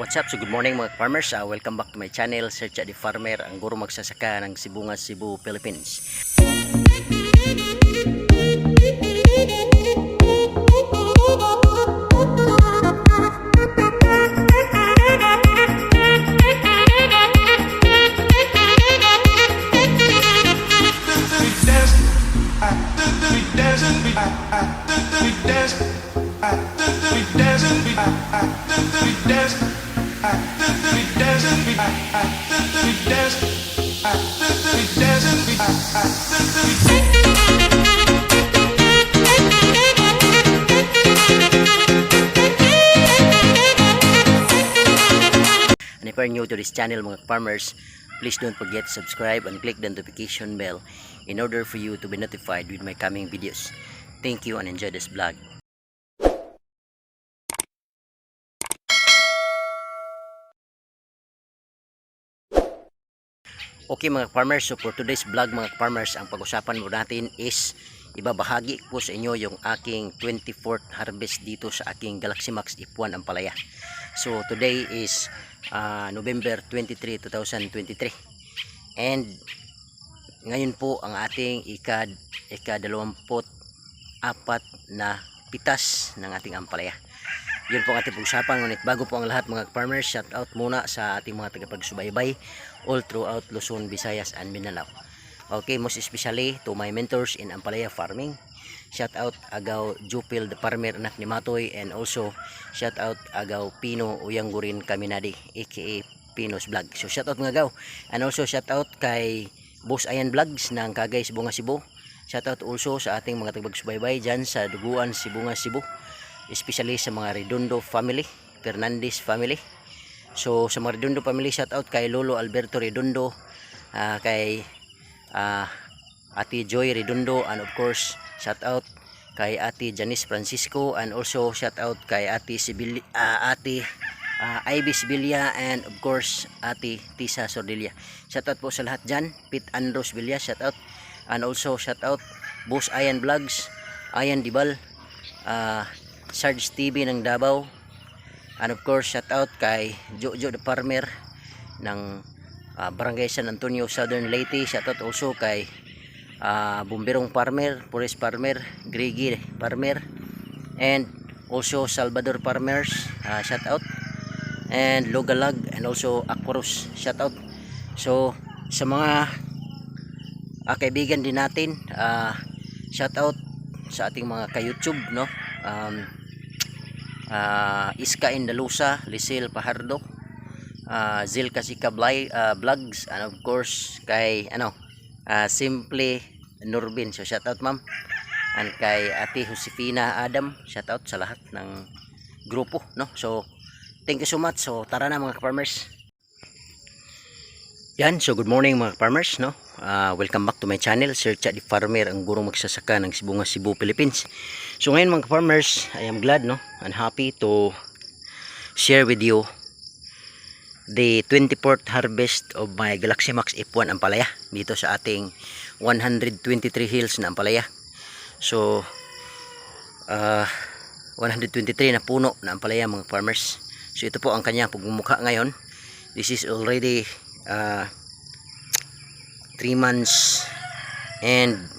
What's up? So good morning mga farmers. Welcome back to my channel, Search the Farmer, ang guro magsasaka ng Sibungas, Cebu, Philippines. And if you're new to this channel mga farmers, please don't forget to subscribe and click the notification bell in order for you to be notified with my coming videos. Thank you and enjoy this vlog. Okay mga farmers, so for today's vlog mga farmers, ang pag-usapan mo natin is ibabahagi ko sa inyo yung aking 24th harvest dito sa aking Galaxy Max F1 Ampalaya. So today is November 23, 2023 and ngayon po ang ating ika-24 na pitas ng ating ampalaya. Yun po ang ating pag-usapan. Ngunit bago po ang lahat mga farmers, shout out muna sa ating mga tagapagsubaybay all throughout Luzon, Visayas and Mindanao. Okay, most especially to my mentors in ampalaya farming. Shout out Agaw Jupil the Farmer anak ni Matoy, and also shout out Agaw Pino Uyanggurin Kaminadi aka Pinos Vlog. So shout out mga Agaw, and also shout out kay Boss Ayan Vlogs ng Kagay, Sibungas, Cebu. Shout out also sa ating mga tagapagsubaybay dyan sa Duguan, Sibungas, Cebu, especially sa mga Redondo family, Fernandez family. So sa mga Redondo family, shout out kay Lolo Alberto Redondo, kay Ate Joy Redondo, and of course shout out kay Ate Janice Francisco, and also shout out kay Ate Ivy Sibilia, and of course Ate Tisa Sordilia. Shout out po sa lahat dyan. Pete Andros Villa, shout out, and also shout out Boss Ayan Vlogs, Ayan Dibal, Sarge TV ng Davao, and of course shout out kay Jojo the Farmer ng Barangay San Antonio, Southern Leyte. Shout out also kay Bumbirong Farmer, Forest Farmer, Gregi Farmer, and also Salvador Farmers, shout out, and Logalag, and also Aquarus, shout out. So sa mga kaibigan din natin, shout out sa ating mga ka-YouTube, no? Iska Indalusa, Lisel Pahardo, Zil Kasika Vlogs, and of course kay Simple Nurbin. So shout out ma'am, and kay Ate Josefina Adam, shout out sa lahat ng grupo, no? So thank you so much. So tara na mga farmers. Yan, so good morning mga farmers, no? Welcome back to my channel, Search the Farmer, ang guro magsasaka ng Sibungas, Cebu, Philippines. So ngayon mga farmers, I am glad, no, and happy to share with you the 24th harvest of my Galaxy Max F1 Ampalaya dito sa ating 123 hills na ampalaya. So 123 na puno na ampalaya mga farmers. So ito po ang kanyang pagmumukha ngayon. This is already 3 months and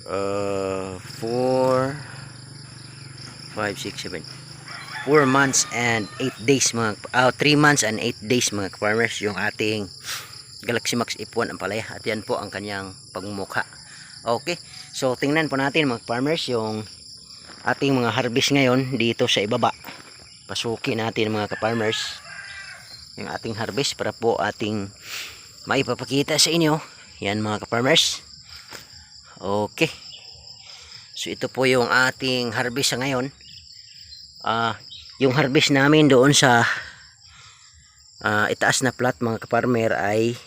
4 months and 8 days mga 3 months and 8 days mga farmers yung ating Galaxy Max F1 Ampalaya, at yan po ang kanyang pagmumukha. Okay, so tingnan po natin mga farmers yung ating mga harvest ngayon dito sa ibaba. Pasukin natin mga farmers yung ating harvest para po ating maipapakita sa inyo yan mga farmers. Okay, so ito po yung ating harvest sa ngayon. Yung harvest namin doon sa itaas na plat mga farmer ay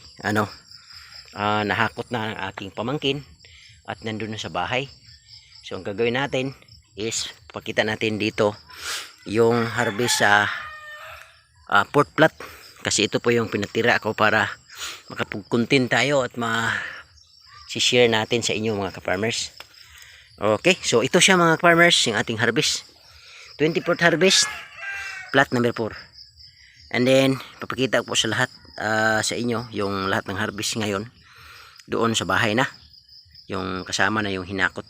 nahakot na ang aking pamangkin at nandun na sa bahay. So ang gagawin natin is pakita natin dito yung harvest sa fourth plat, kasi ito po yung pinatira ko para makapag-content tayo at ma-share natin sa inyo mga ka-farmers. Okay, so ito siya mga farmers, yung ating harvest. 24th harvest, plot number 4. And then papakita ko sa lahat sa inyo yung lahat ng harvest ngayon doon sa bahay na, yung kasama na yung hinakot.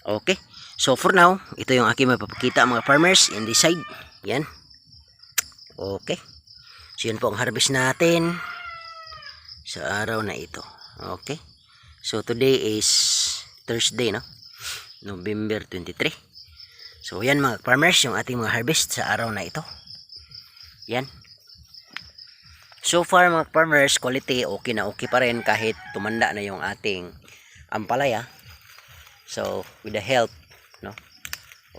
Okay, so for now, ito yung aking mapapakita mga farmers in this side. Yan. Okay, so yun po ang harvest natin sa araw na ito. Okay, so today is Thursday, no? November 23. So yan mga farmers, yung ating mga harvest sa araw na ito. Yan. So far mga farmers, quality okay na okay pa rin kahit tumanda na yung ating ampalaya. So with the help, no,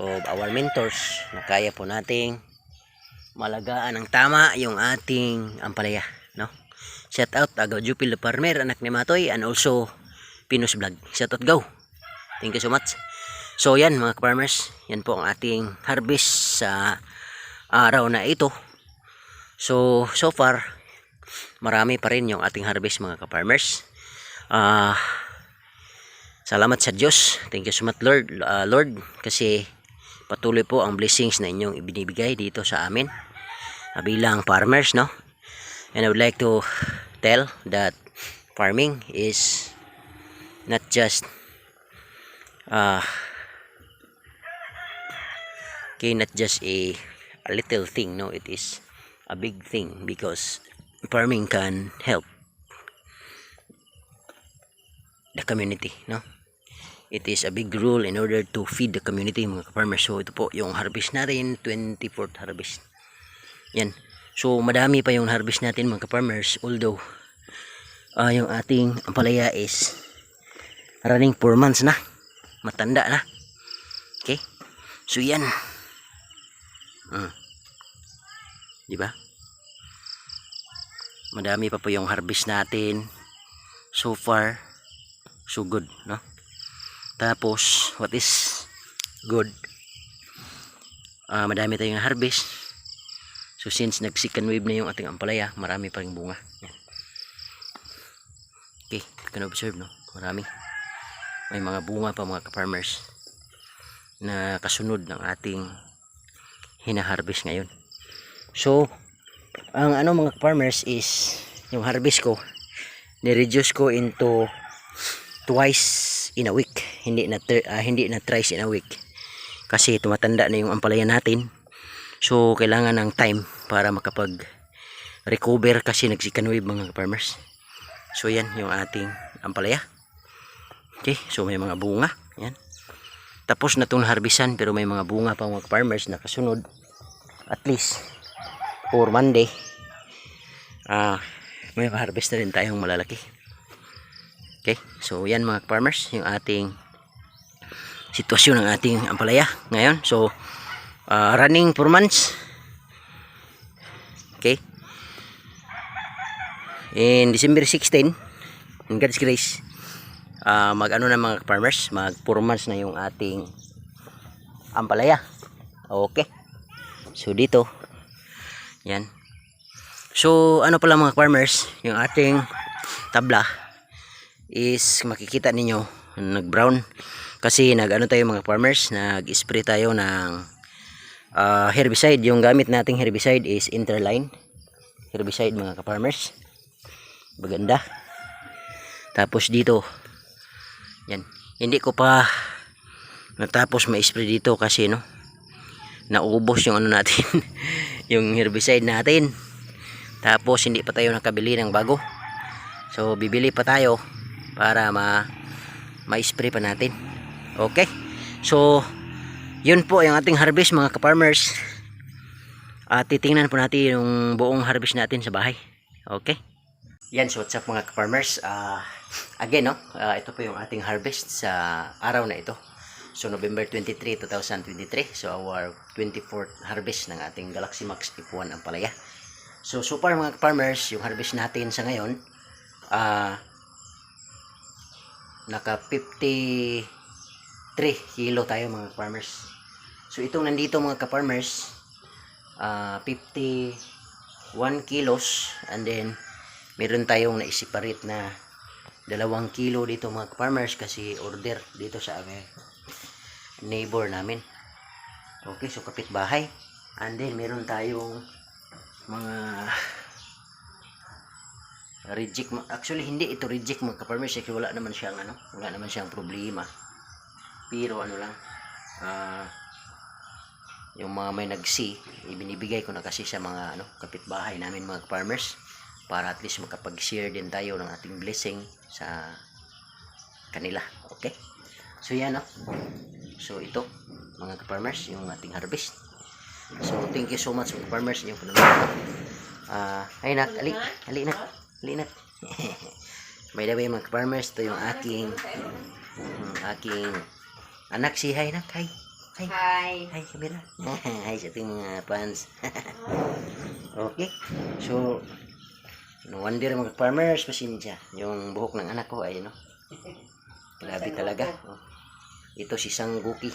of our mentors, na kaya po nating malagaan ng tama yung ating ampalaya, no. Shout out Agaw Jupil the Farmer, anak ni Matoy, and also Pinus Vlog. Shout out Gaw. Thank you so much. So yan mga farmers, yan po ang ating harvest sa araw na ito. So far marami pa rin yung ating harvest mga ka-farmers. Salamat sa Diyos. Thank you so much Lord, kasi patuloy po ang blessings na inyong ibinibigay dito sa amin bilang farmers, no. And I would like to tell that farming is not just not just a little thing, no. It is a big thing because farming can help the community, no. It is a big rule in order to feed the community mga farmers. So ito po yung harvest natin, 24th harvest. Yan. So madami pa yung harvest natin mga farmers, although yung ating ampalaya is running 4 months na, matanda na. Okay, so yan. Diba? Madami pa po yung harvest natin. So far, so good, no? Tapos, what is good? Madami tayong harvest. So since nag-second wave na yung ating ampalaya, marami pa ring bunga. Yan. Okay, you can observe, no? Marami. May mga bunga pa mga ka-farmers na kasunod ng ating hina-harvest ngayon. So, ang mga farmers is yung harvest ko ni-reduce ko into twice in a week, hindi na thrice in a week, kasi tumatanda na yung ampalaya natin. So kailangan ng time para makapag recover kasi nag-second wave mga farmers. So yan yung ating ampalaya. Okay, so may mga bunga yan. Tapos na itong harvestan pero may mga bunga pa mga farmers na kasunod. At least for Monday may harvest na rin tayong malalaki. Okay, so yan mga farmers, yung ating sitwasyon ng ating ampalaya ngayon. So running 4 months. Okay, in December 16, in God's grace, mag-ano na mga farmers, mag 4 months na yung ating ampalaya. Okay, so dito yan. So ano pala mga farmers, yung ating tabla is makikita ninyo nag brown kasi nag-ano tayo mga farmers, nag-spray tayo ng herbicide. Yung gamit nating herbicide is Interline herbicide mga ka-farmers, maganda. Tapos dito yan, hindi ko pa natapos ma-spray dito kasi no, naubos yung ano natin yung herbicide natin. Tapos hindi pa tayo nakabili ng bago, so bibili pa tayo para ma-spray pa natin. Okay, so yun po yung ating harvest mga ka-farmers. Titingnan po natin yung buong harvest natin sa bahay. Okay, yan. So what's up mga ka-farmers, again, no, ito po yung ating harvest sa araw na ito. So November 23, 2023. So our 24th harvest ng ating Galaxy Max F1 ampalaya. So far mga ka-farmers, yung harvest natin sa ngayon, naka 53 kilo tayo mga farmers. So itong nandito mga ka-farmers, 51 kilos, and then meron tayong na-separate na 2 kilo dito mga ka-farmers kasi order dito sa aming neighbor namin. Okay, so kapitbahay. And then meron tayong mga reject. Actually hindi ito reject mga ka-farmers, kasi wala naman siyang wala naman siyang problema. Pero ano lang, yung mga may nagsi, ibinibigay ko na kasi sa mga kapitbahay namin mga farmers, para at least makapag-share din tayo ng ating blessing sa kanila. Okay, so yan so ito mga farmers yung ating harvest. So thank you so much mga farmers inyong panonood. Ay nak, ali nak by the way mga farmers, ito yung aking anak, si hi nak, hi. Hi, kamera. Hi sa ating mga fans. Okay. So, no wonder mga farmers, pasensya. Yung buhok ng anak ko ay grabe talaga. Ito si Sangguki.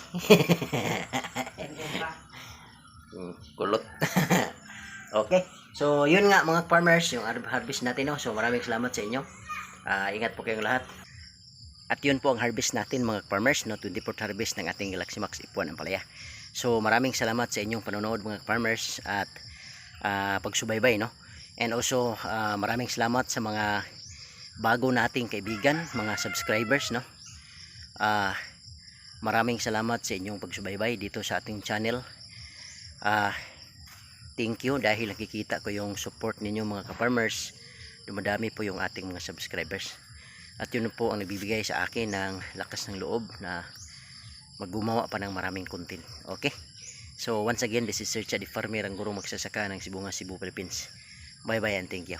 Kulot. Okay. So, yun nga mga farmers, yung harvest natin. So, maraming salamat sa inyo. Ingat po kayong lahat. At yun po ang harvest natin mga farmers, 24th harvest ng ating Galaxy Max F1 Ampalaya. So maraming salamat sa inyong panonood mga farmers at pagsubaybay And also maraming salamat sa mga bago nating kaibigan, mga subscribers maraming salamat sa inyong pagsubaybay dito sa ating channel. Thank you dahil nakikita ko yung support ninyo mga ka-farmers. Dumadami po yung ating mga subscribers. At yun po ang nagbibigay sa akin ng lakas ng loob na maggumawa pa ng maraming content. Okay? So once again, this is Sir Chad Farmer, ang gurong magsasaka ng Sibungas, Cebu, Philippines. Bye bye and thank you.